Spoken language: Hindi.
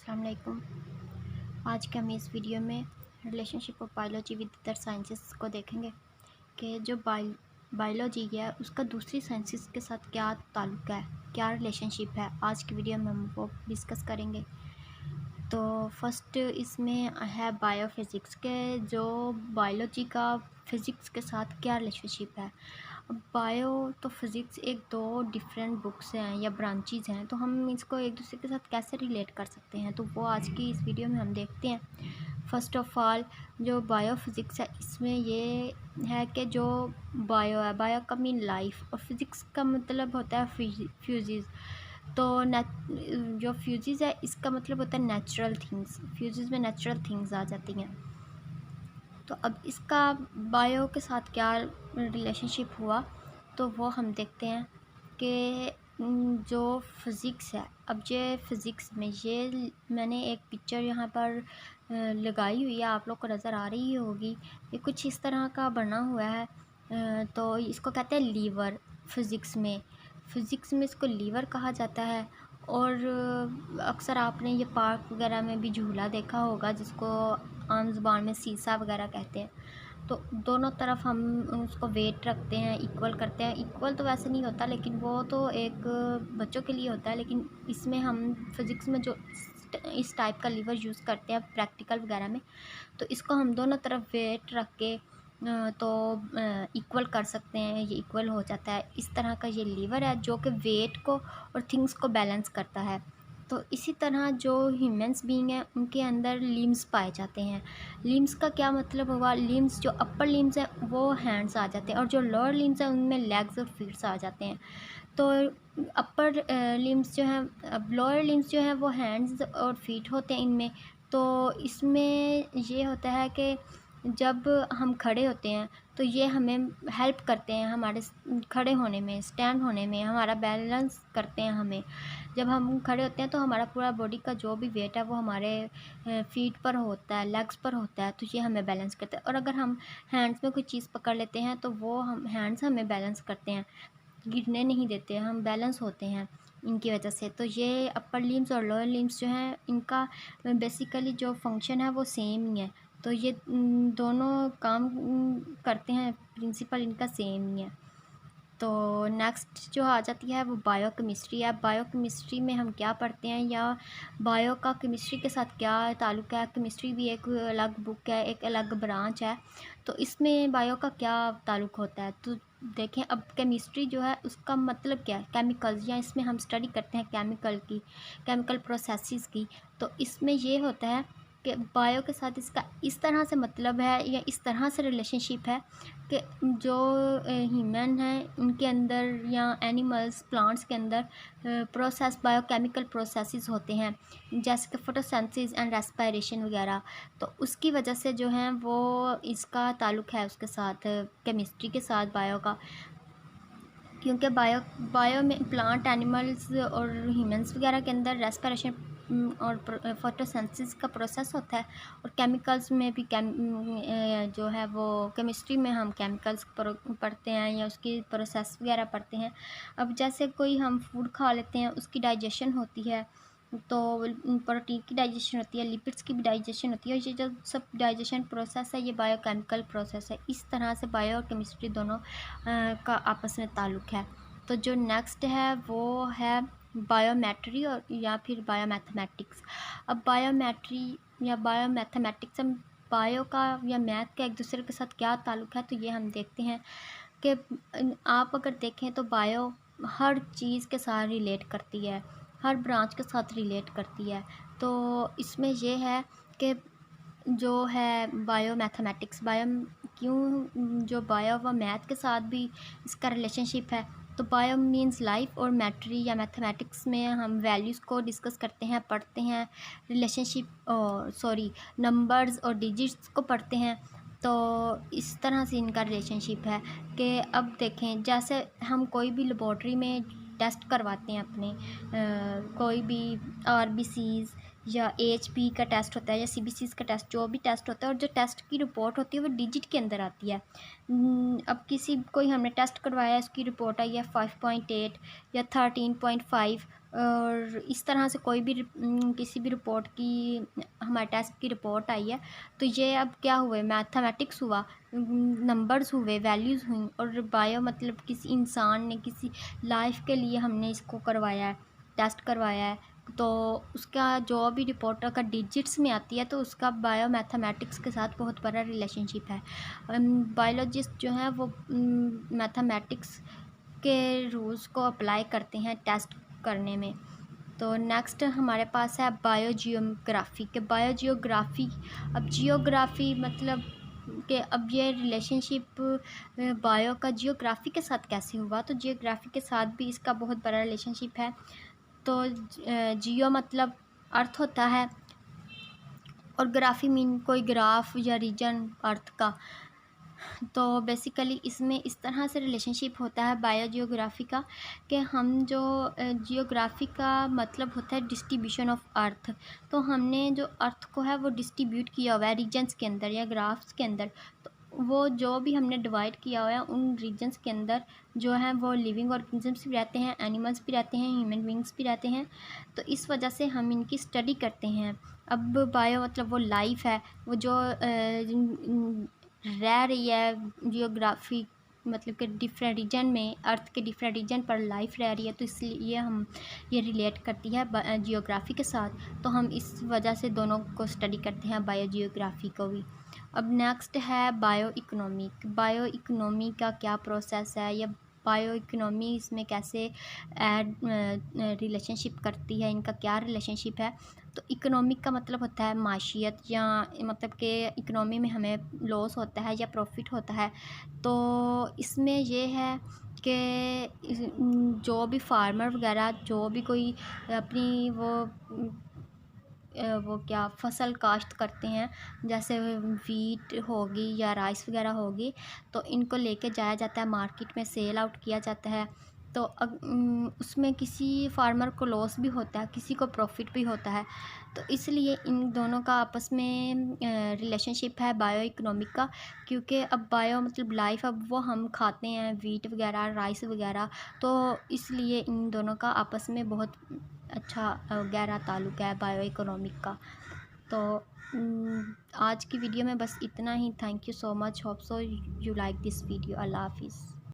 अस्सलाम वालेकुम। आज के हम इस वीडियो में relationship of biology with other sciences को देखेंगे कि जो बायोलॉजी है उसका दूसरी साइंसेस के साथ क्या ताल्लुक़ है, क्या रिलेशनशिप है। आज की वीडियो में हम वो डिस्कस करेंगे। तो फर्स्ट इसमें है बायोफिज़िक्स के जो बायोलॉजी का फ़िज़िक्स के साथ क्या रिलेशनशिप है। अब बायो तो फिज़िक्स एक दो डिफरेंट बुक्स हैं या ब्रांचेज़ हैं, तो हम इसको एक दूसरे के साथ कैसे रिलेट कर सकते हैं, तो वो आज की इस वीडियो में हम देखते हैं। फ़र्स्ट ऑफ़ ऑल जो बायोफिज़िक्स है इसमें ये है कि जो बायो है, बायो का मीन लाइफ, और फिज़िक्स का मतलब होता है फ्यूज़िज़। तो जो फ्यूज़िज़ है इसका मतलब होता है नेचुरल थिंग्स। फ्यूज़िज़ में नेचुरल थिंग्स आ जाती हैं। तो अब इसका बायो के साथ क्या रिलेशनशिप हुआ, तो वो हम देखते हैं कि जो फिज़िक्स है, अब ये फ़िज़िक्स में ये मैंने एक पिक्चर यहाँ पर लगाई हुई है, आप लोग को नज़र आ रही होगी। ये कुछ इस तरह का बना हुआ है। तो इसको कहते हैं लीवर। फ़िज़िक्स में इसको लीवर कहा जाता है। और अक्सर आपने ये पार्क वगैरह में भी झूला देखा होगा जिसको आम ज़ुबान में सीसा वगैरह कहते हैं। तो दोनों तरफ हम उसको वेट रखते हैं, इक्वल करते हैं। इक्वल तो वैसे नहीं होता, लेकिन वो तो एक बच्चों के लिए होता है, लेकिन इसमें हम फिज़िक्स में जो इस टाइप का लीवर यूज़ करते हैं प्रैक्टिकल वगैरह में, तो इसको हम दोनों तरफ वेट रख के तो इक्वल कर सकते हैं। ये इक्वल हो जाता है। इस तरह का ये लीवर है जो कि वेट को और थिंग्स को बैलेंस करता है। तो इसी तरह जो ह्यूमंस बीइंग हैं उनके अंदर लिम्स पाए जाते हैं। लिम्स का क्या मतलब हुआ, लिम्स जो अपर लिम्स हैं वो हैंड्स आ जाते हैं, और जो लोअर लिम्स हैं उनमें लेग्स और फीट्स आ जाते हैं। तो अपर लिम्स जो हैं, अब लोअर लिम्स जो हैं वो हैंड्स और फीट होते हैं इनमें। तो इसमें ये होता है कि जब हम खड़े होते हैं तो ये हमें हेल्प करते हैं हमारे खड़े होने में, स्टैंड होने में, हमारा बैलेंस करते हैं हमें। जब हम खड़े होते हैं तो हमारा पूरा बॉडी का जो भी वेट है वो हमारे फीट पर होता है, लेग्स पर होता है, तो ये हमें बैलेंस करता है। और अगर हम हैंड्स में कोई चीज़ पकड़ लेते हैं तो वो हम हैंड्स हमें बैलेंस करते हैं, गिरने नहीं देते, हम बैलेंस होते हैं इनकी वजह से। तो ये अपर लिम्स और लोअर लिम्स जो हैं इनका बेसिकली जो फंक्शन है वो सेम ही है। तो ये दोनों काम करते हैं, प्रिंसिपल इनका सेम ही है। तो नेक्स्ट जो आ जाती है वो बायोकेमिस्ट्री है। बायोकेमिस्ट्री में हम क्या पढ़ते हैं, या बायो का केमिस्ट्री के साथ क्या ताल्लुक़ है। केमिस्ट्री भी एक अलग बुक है, एक अलग ब्रांच है। तो इसमें बायो का क्या ताल्लुक़ होता है, तो देखें। अब केमिस्ट्री जो है उसका मतलब क्या है, केमिकल्स, या इसमें हम स्टडी करते हैं केमिकल प्रोसेसेस की। तो इसमें ये होता है कि बायो के साथ इसका इस तरह से मतलब है या इस तरह से रिलेशनशिप है कि जो ह्यूमन हैं उनके अंदर या एनिमल्स, प्लांट्स के अंदर बायोकेमिकल प्रोसेसेस होते हैं, जैसे कि फोटोसिंथेसिस एंड रेस्पिरेशन वगैरह। तो उसकी वजह से जो है वो इसका ताल्लुक़ है उसके साथ, केमिस्ट्री के साथ बायो का। क्योंकि बायो में प्लांट, एनिमल्स और ह्यूमंस वगैरह के अंदर रेस्पिरेशन और फोटोसिंथेसिस का प्रोसेस होता है। और केमिकल्स में भी जो है वो केमिस्ट्री में हम केमिकल्स पढ़ते हैं या उसकी प्रोसेस वगैरह पढ़ते हैं। अब जैसे कोई हम फूड खा लेते हैं, उसकी डाइजेशन होती है, तो प्रोटीन की डाइजेशन होती है, लिपिड्स की भी डाइजेशन होती है। ये जो सब डाइजेशन प्रोसेस है ये बायोकेमिकल प्रोसेस है। इस तरह से बायो और केमिस्ट्री दोनों का आपस में ताल्लुक़ है। तो जो नेक्स्ट है वो है बायोमेट्री और या फिर बायोमैथमेटिक्स। अब बायोमेट्री या बायोमैथमेटिक्स, हम बायो का या मैथ का एक दूसरे के साथ क्या ताल्लुक़ है, तो ये हम देखते हैं कि आप अगर देखें तो बायो हर चीज़ के साथ रिलेट करती है, हर ब्रांच के साथ रिलेट करती है। तो इसमें ये है कि जो है जो बायो व मैथ के साथ भी इसका रिलेशनशिप है। तो बायो मीन्स लाइफ, और मैट्री या मैथमेटिक्स में हम वैल्यूज़ को डिस्कस करते हैं, पढ़ते हैं, नंबर्स और डिजिट्स को पढ़ते हैं। तो इस तरह से इनका रिलेशनशिप है कि अब देखें, जैसे हम कोई भी लेबॉर्ट्री में टेस्ट करवाते हैं अपने, कोई भी आरबीसीज़ या एएचपी का टेस्ट होता है या सीबीसीज़ का टेस्ट, जो भी टेस्ट होता है, और जो टेस्ट की रिपोर्ट होती है वो डिजिट के अंदर आती है। अब कोई हमने टेस्ट करवाया, उसकी रिपोर्ट आई है 5.8 या 13.5, और इस तरह से कोई भी किसी भी रिपोर्ट की हमारे टेस्ट की रिपोर्ट आई है तो ये अब क्या हुए, मैथमेटिक्स हुआ, नंबर्स हुए, वैल्यूज़ हुई, और बायो मतलब किसी इंसान ने किसी लाइफ के लिए हमने इसको करवाया है, टेस्ट करवाया है, तो उसका जो भी रिपोर्ट का डिजिट्स में आती है तो उसका बायो मैथमेटिक्स के साथ बहुत बड़ा रिलेशनशिप है। बायोलॉजिस्ट जो हैं वो मैथमेटिक्स के रूल्स को अप्लाई करते हैं टेस्ट करने में। तो नेक्स्ट हमारे पास है बायोजियोग्राफी के बायोजियोग्राफी। अब जियोग्राफी मतलब कि अब ये रिलेशनशिप बायो का जियोग्राफी के साथ कैसे हुआ, तो जियोग्राफी के साथ भी इसका बहुत बड़ा रिलेशनशिप है। तो जियो मतलब अर्थ होता है और ग्राफी मीन कोई ग्राफ या रीजन अर्थ का। तो बेसिकली इसमें इस तरह से रिलेशनशिप होता है बायोजियोग्राफी का कि हम जो जियोग्राफी का मतलब होता है डिस्ट्रीब्यूशन ऑफ अर्थ। तो हमने जो अर्थ को है वो डिस्ट्रीब्यूट किया हुआ है रीजन्स के अंदर या ग्राफ्स के अंदर। तो वो जो भी हमने डिवाइड किया हुआ है उन रीजन्स के अंदर जो है वो लिविंग ऑर्गेनिजम्स भी रहते हैं, एनिमल्स भी रहते हैं, ह्यूमन बींग्स भी रहते हैं। तो इस वजह से हम इनकी स्टडी करते हैं। अब बायो मतलब वो लाइफ है, वो जो रह रही है जियोग्राफी मतलब कि डिफरेंट रीजन में, अर्थ के डिफरेंट रीजन पर लाइफ रह रही है, तो इसलिए हम ये रिलेट करती है जियोग्राफी के साथ। तो हम इस वजह से दोनों को स्टडी करते हैं, बायो जियोग्राफी को भी। अब नेक्स्ट है बायो इकोनॉमी। बायो इकोनॉमी का क्या प्रोसेस है या बायो इकोनॉमी इसमें कैसे ऐड रिलेशनशिप करती है, इनका क्या रिलेशनशिप है। तो इकोनॉमिक का मतलब होता है माशियत, या मतलब कि इकोनॉमी में हमें लॉस होता है या प्रॉफिट होता है। तो इसमें ये है कि जो भी फार्मर वगैरह जो भी कोई अपनी वो क्या फसल काश्त करते हैं, जैसे वीट होगी या राइस वगैरह होगी, तो इनको लेके जाया जाता है मार्केट में, सेल आउट किया जाता है। तो उसमें किसी फार्मर को लॉस भी होता है, किसी को प्रॉफिट भी होता है। तो इसलिए इन दोनों का आपस में रिलेशनशिप है बायो इकोनॉमिक का। क्योंकि अब बायो मतलब लाइफ, अब वो हम खाते हैं वीट वगैरह, राइस वगैरह, तो इसलिए इन दोनों का आपस में बहुत अच्छा गहरा ताल्लुक़ है बायो इकोनॉमिक का। तो आज की वीडियो में बस इतना ही। Thank you so much, hope so you like this video. अल्लाह हाफिज़।